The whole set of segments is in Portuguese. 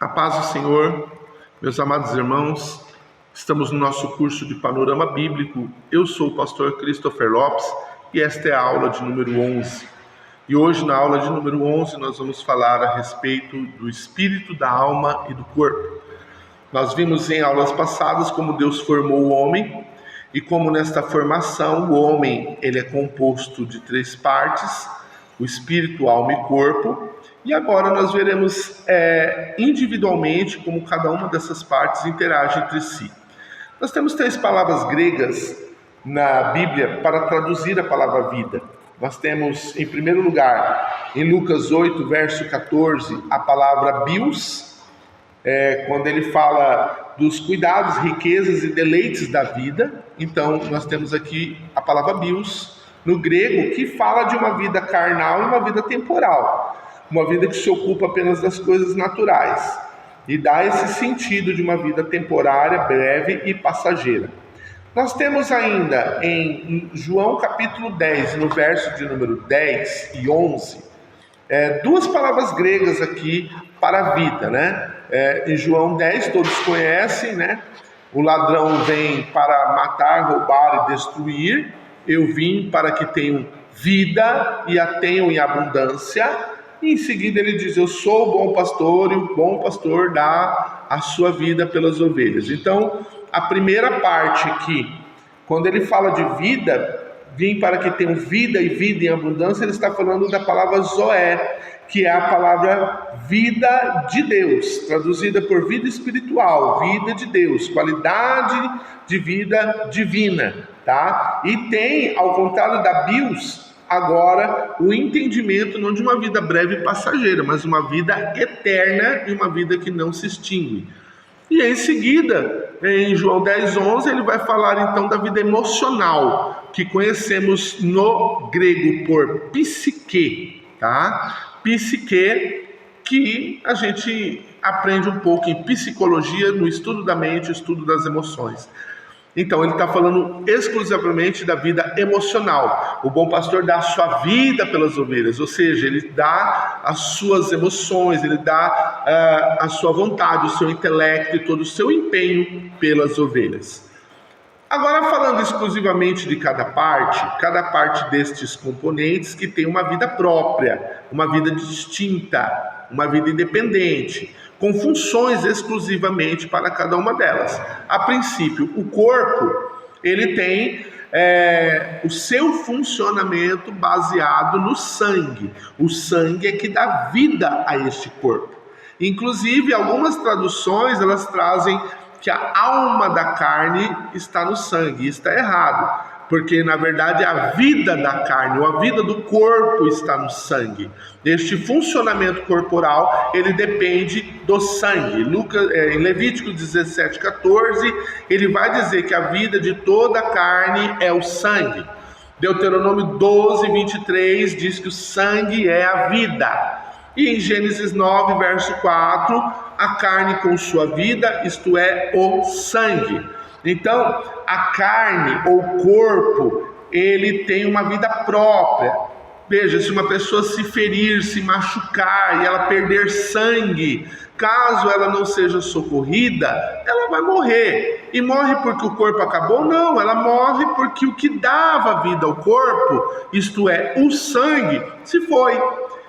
A paz do Senhor, meus amados irmãos, estamos no nosso curso de Panorama Bíblico. Eu sou o pastor Christopher Lopes e esta é a aula de número 11. E hoje, na aula de número 11, nós vamos falar a respeito do espírito, da alma e do corpo. Nós vimos em aulas passadas como Deus formou o homem e como nesta formação o homem ele é composto de 3 partes, o espírito, alma e corpo. E agora nós veremos individualmente como cada uma dessas partes interage entre si. Nós temos 3 palavras gregas na Bíblia para traduzir a palavra vida. Nós temos, em primeiro lugar, em Lucas 8, verso 14, a palavra bios, quando ele fala dos cuidados, riquezas e deleites da vida. Então, nós temos aqui a palavra bios, no grego, que fala de uma vida carnal e uma vida temporal. Uma vida que se ocupa apenas das coisas naturais e dá esse sentido de uma vida temporária, breve e passageira. Nós temos ainda em João capítulo 10, no verso de número 10 e 11, 2 palavras gregas aqui para a vida, né? Em João 10, todos conhecem, né? O ladrão vem para matar, roubar e destruir. Eu vim para que tenham vida e a tenham em abundância. E em seguida ele diz, eu sou o bom pastor e o bom pastor dá a sua vida pelas ovelhas. Então, a primeira parte aqui, quando ele fala de vida, vim para que tenham vida e vida em abundância, ele está falando da palavra zoé, que é a palavra vida de Deus, traduzida por vida espiritual, vida de Deus, qualidade de vida divina, tá? E tem, ao contrário da bios, agora o entendimento não de uma vida breve e passageira, mas uma vida eterna e uma vida que não se extingue. E em seguida, em João 10, 11, ele vai falar então da vida emocional, que conhecemos no grego por psique, tá? Psique, que a gente aprende um pouco em psicologia, no estudo da mente, estudo das emoções. Então ele está falando exclusivamente da vida emocional. O bom pastor dá a sua vida pelas ovelhas, ou seja, ele dá as suas emoções, ele dá a sua vontade, o seu intelecto e todo o seu empenho pelas ovelhas. Agora, falando exclusivamente de cada parte destes componentes que tem uma vida própria, uma vida distinta, uma vida independente, com funções exclusivamente para cada uma delas. A princípio, o corpo, ele tem o seu funcionamento baseado no sangue. O sangue é que dá vida a este corpo. Inclusive, algumas traduções, elas trazem que a alma da carne está no sangue. Isso está errado, porque na verdade a vida da carne, ou a vida do corpo está no sangue. Este funcionamento corporal, ele depende do sangue. Em Levítico 17, 14, ele vai dizer que a vida de toda a carne é o sangue. Deuteronômio 12, 23 diz que o sangue é a vida. E em Gênesis 9, verso 4, a carne com sua vida, isto é, o sangue. Então, a carne ou corpo, ele tem uma vida própria. Veja, se uma pessoa se ferir, se machucar e ela perder sangue, caso ela não seja socorrida, ela vai morrer. E morre porque o corpo acabou? Não, ela morre porque o que dava vida ao corpo, isto é, o sangue, se foi.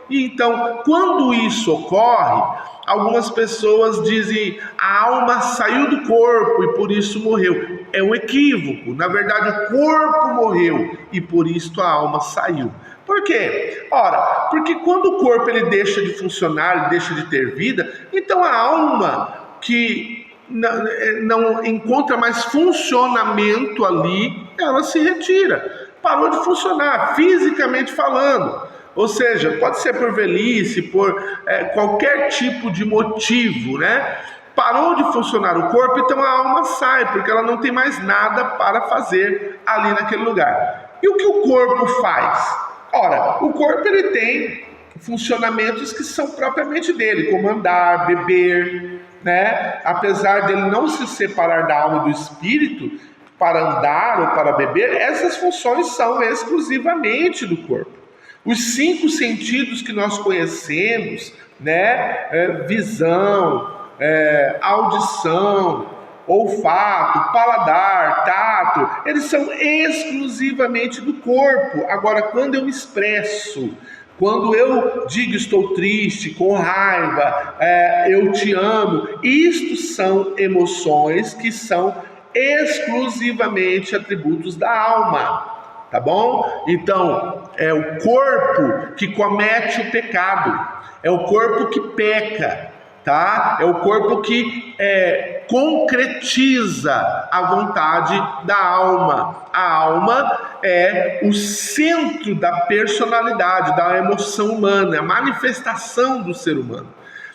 E então, quando isso ocorre, algumas pessoas dizem a alma saiu do corpo e por isso morreu. É um equívoco. Na verdade, o corpo morreu e por isso a alma saiu. Por quê? Ora, porque quando o corpo ele deixa de funcionar, ele deixa de ter vida, então a alma que não encontra mais funcionamento ali, ela se retira. Parou de funcionar, fisicamente falando. Ou seja, pode ser por velhice, por qualquer tipo de motivo, né? Parou de funcionar o corpo, então a alma sai, porque ela não tem mais nada para fazer ali naquele lugar. E o que o corpo faz? Ora, o corpo ele tem funcionamentos que são propriamente dele, como andar, beber, né? Apesar dele não se separar da alma e do espírito para andar ou para beber, essas funções são exclusivamente do corpo. Os 5 sentidos que nós conhecemos, né? Visão, audição, olfato, paladar, tato, eles são exclusivamente do corpo. Agora, quando eu me expresso, quando eu digo estou triste, com raiva, eu te amo, isto são emoções que são exclusivamente atributos da alma, tá bom? Então, é o corpo que comete o pecado, é o corpo que peca, tá? É o corpo que concretiza a vontade da alma. A alma é o centro da personalidade, da emoção humana, a manifestação do ser humano.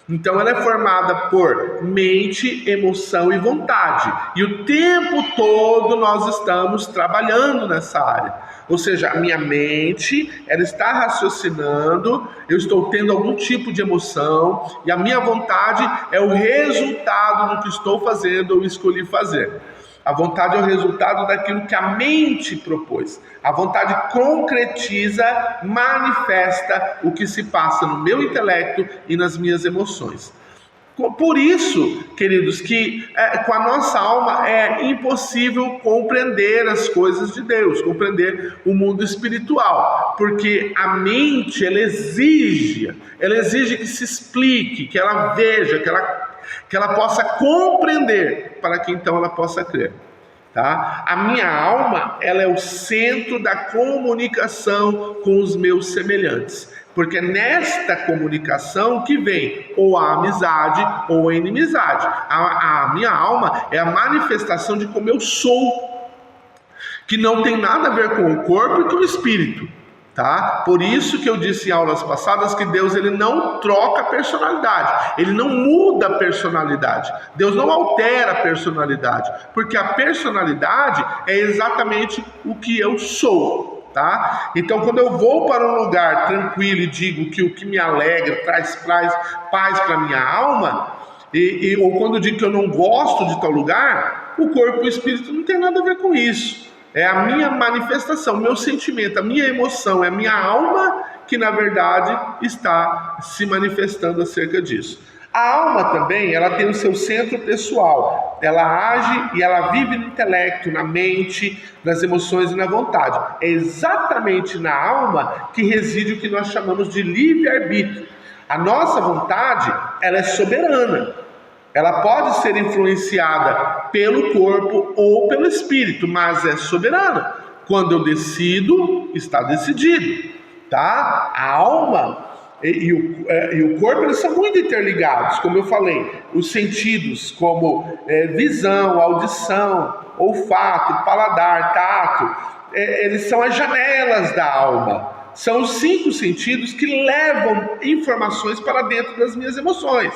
Então ela é formada por mente, emoção e vontade. E o tempo todo nós estamos trabalhando nessa área. Ou seja, a minha mente, ela está raciocinando, eu estou tendo algum tipo de emoção, e a minha vontade é o resultado do que estou fazendo ou escolhi fazer. A vontade é o resultado daquilo que a mente propôs. A vontade concretiza, manifesta o que se passa no meu intelecto e nas minhas emoções. Por isso, queridos, que com a nossa alma é impossível compreender as coisas de Deus, compreender o mundo espiritual, porque a mente, ela exige que se explique, que ela veja, que ela possa compreender, para que então ela possa crer. Tá? A minha alma, ela é o centro da comunicação com os meus semelhantes, porque é nesta comunicação que vem ou a amizade ou a inimizade. A minha alma é a manifestação de como eu sou, que não tem nada a ver com o corpo e com o espírito. Tá? Por isso que eu disse em aulas passadas que Deus, ele não troca a personalidade, ele não muda a personalidade, Deus não altera a personalidade, porque a personalidade é exatamente o que eu sou. Tá? Então, quando eu vou para um lugar tranquilo e digo que o que me alegra traz paz para a minha alma, ou quando eu digo que eu não gosto de tal lugar, o corpo e o espírito não tem nada a ver com isso. É a minha manifestação, meu sentimento, a minha emoção, é a minha alma que na verdade está se manifestando acerca disso. A alma também, ela tem o seu centro pessoal, ela age e ela vive no intelecto, na mente, nas emoções e na vontade. É exatamente na alma que reside o que nós chamamos de livre-arbítrio. A nossa vontade, ela é soberana. Ela pode ser influenciada pelo corpo ou pelo espírito, mas é soberana. Quando eu decido, está decidido, tá? A alma e o corpo, eles são muito interligados, como eu falei. Os sentidos, como visão, audição, olfato, paladar, tato, eles são as janelas da alma. São os 5 sentidos que levam informações para dentro das minhas emoções.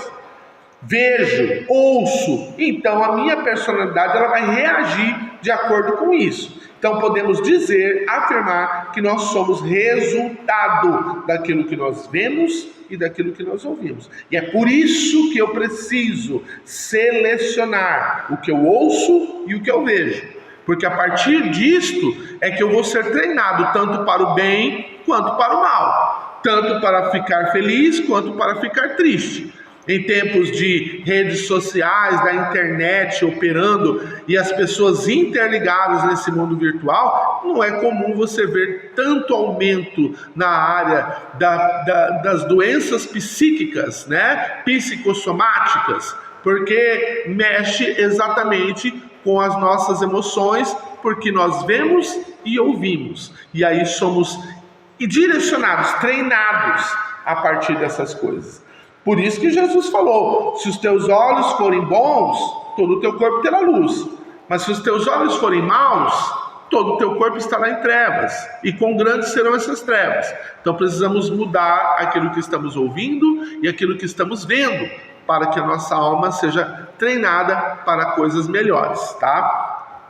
Vejo, ouço, então a minha personalidade, ela vai reagir de acordo com isso. Então podemos dizer, afirmar que nós somos resultado daquilo que nós vemos e daquilo que nós ouvimos. E é por isso que eu preciso selecionar o que eu ouço e o que eu vejo. Porque a partir disto é que eu vou ser treinado tanto para o bem quanto para o mal. Tanto para ficar feliz quanto para ficar triste. Em tempos de redes sociais, da internet operando e as pessoas interligadas nesse mundo virtual, não é comum você ver tanto aumento na área das doenças psíquicas, né? Psicossomáticas, porque mexe exatamente com as nossas emoções, porque nós vemos e ouvimos, e aí somos direcionados, treinados a partir dessas coisas. Por isso que Jesus falou, se os teus olhos forem bons, todo o teu corpo terá luz. Mas se os teus olhos forem maus, todo o teu corpo estará em trevas. E quão grandes serão essas trevas? Então precisamos mudar aquilo que estamos ouvindo e aquilo que estamos vendo, para que a nossa alma seja treinada para coisas melhores, tá?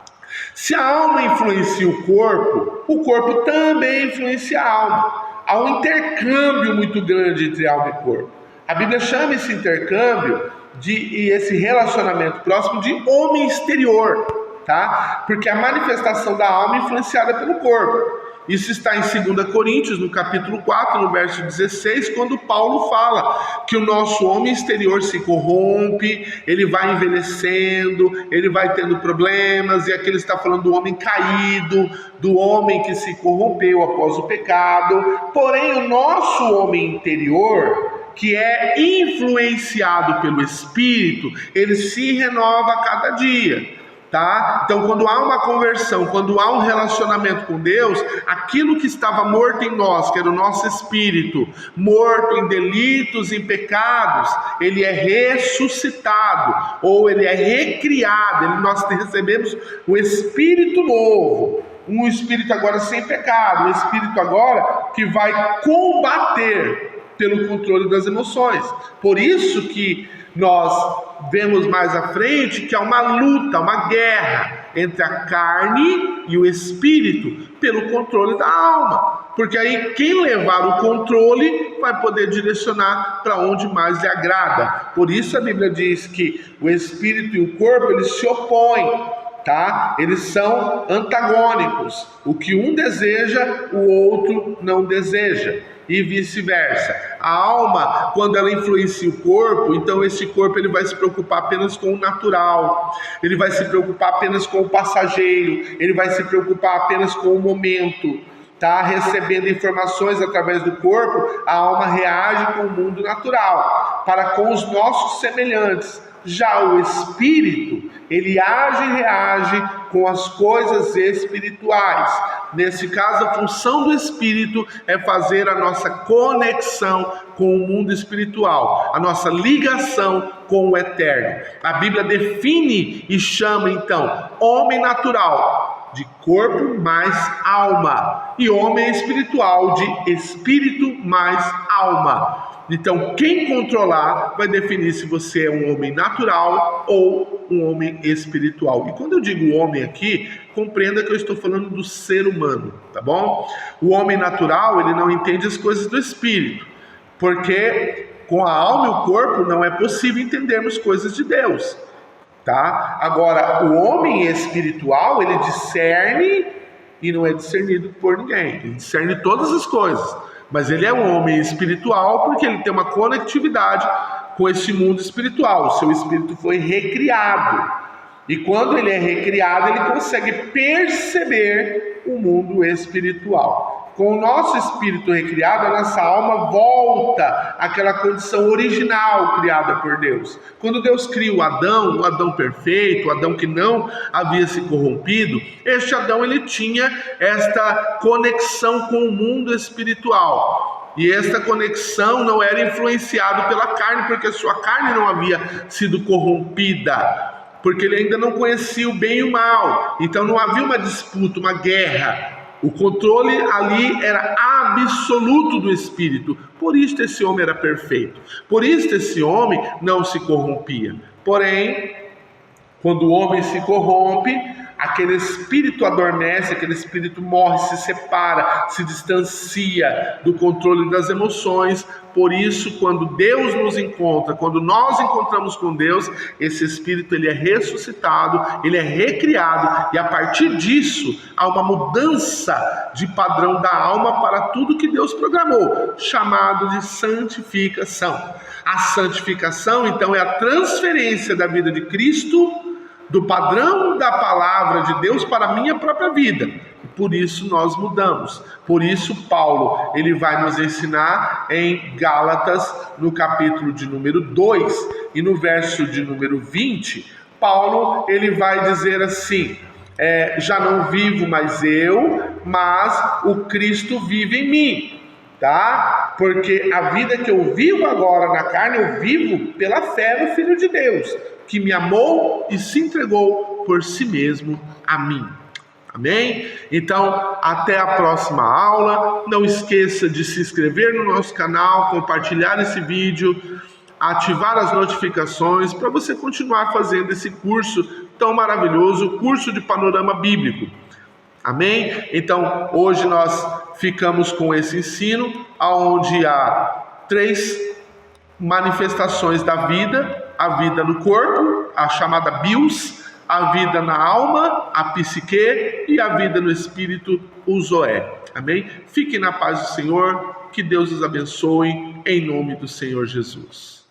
Se a alma influencia o corpo também influencia a alma. Há um intercâmbio muito grande entre alma e corpo. A Bíblia chama esse intercâmbio e esse relacionamento próximo de homem exterior, tá? Porque a manifestação da alma é influenciada pelo corpo. Isso está em 2 Coríntios, no capítulo 4, no verso 16, quando Paulo fala que o nosso homem exterior se corrompe, ele vai envelhecendo, ele vai tendo problemas, e aqui ele está falando do homem caído, do homem que se corrompeu após o pecado. Porém, o nosso homem interior, que é influenciado pelo Espírito, ele se renova a cada dia. Tá? Então, quando há uma conversão, quando há um relacionamento com Deus, aquilo que estava morto em nós, que era o nosso espírito, morto em delitos, em pecados, ele é ressuscitado, ou ele é recriado, nós recebemos um espírito novo, um espírito agora sem pecado, um espírito agora que vai combater pelo controle das emoções. Por isso que nós vemos mais à frente que há uma luta, uma guerra entre a carne e o espírito pelo controle da alma. Porque aí quem levar o controle vai poder direcionar para onde mais lhe agrada. Por isso a Bíblia diz que o espírito e o corpo, eles se opõem, tá? Eles são antagônicos. O que um deseja, o outro não deseja. E vice-versa. A alma, quando ela influencia o corpo, então esse corpo ele vai se preocupar apenas com o natural, ele vai se preocupar apenas com o passageiro, ele vai se preocupar apenas com o momento, tá? Recebendo informações através do corpo, a alma reage com o mundo natural, para com os nossos semelhantes. Já o espírito, ele age e reage com as coisas espirituais. Nesse caso, a função do espírito é fazer a nossa conexão com o mundo espiritual, a nossa ligação com o eterno. A Bíblia define e chama então homem natural de corpo mais alma e homem espiritual de espírito mais alma. Então, quem controlar vai definir se você é um homem natural ou um homem espiritual. E quando eu digo homem aqui, compreenda que eu estou falando do ser humano, tá bom? O homem natural, ele não entende as coisas do espírito, porque com a alma e o corpo não é possível entendermos coisas de Deus, tá? Agora, o homem espiritual, ele discerne e não é discernido por ninguém. Ele discerne todas as coisas. Mas ele é um homem espiritual porque ele tem uma conectividade com esse mundo espiritual. O seu espírito foi recriado. E quando ele é recriado, ele consegue perceber o mundo espiritual. Com o nosso espírito recriado, a nossa alma volta àquela condição original criada por Deus. Quando Deus cria o Adão perfeito, o Adão que não havia se corrompido, este Adão ele tinha esta conexão com o mundo espiritual. E esta conexão não era influenciada pela carne, porque a sua carne não havia sido corrompida, porque ele ainda não conhecia o bem e o mal. Então não havia uma disputa, uma guerra. O controle ali era absoluto do espírito. Por isso esse homem era perfeito. Por isso esse homem não se corrompia. Porém, quando o homem se corrompe, aquele espírito adormece, aquele espírito morre, se separa, se distancia do controle das emoções. Por isso, quando Deus nos encontra, quando nós encontramos com Deus, esse espírito ele é ressuscitado, ele é recriado, e a partir disso há uma mudança de padrão da alma para tudo que Deus programou, chamado de santificação. A santificação, então, é a transferência da vida de Cristo, do padrão da palavra de Deus para a minha própria vida. Por isso nós mudamos. Por isso Paulo, ele vai nos ensinar em Gálatas, no capítulo de número 2 e no verso de número 20, Paulo, ele vai dizer assim: já não vivo mais eu, mas o Cristo vive em mim. Tá? Porque a vida que eu vivo agora na carne, eu vivo pela fé no Filho de Deus, que me amou e se entregou por si mesmo a mim. Amém? Então, até a próxima aula. Não esqueça de se inscrever no nosso canal, compartilhar esse vídeo, ativar as notificações para você continuar fazendo esse curso tão maravilhoso, o curso de Panorama Bíblico. Amém? Então, hoje nós ficamos com esse ensino, onde há 3 manifestações da vida: a vida no corpo, a chamada bios, a vida na alma, a psique, e a vida no espírito, o zoé. Amém? Fiquem na paz do Senhor, que Deus os abençoe, em nome do Senhor Jesus.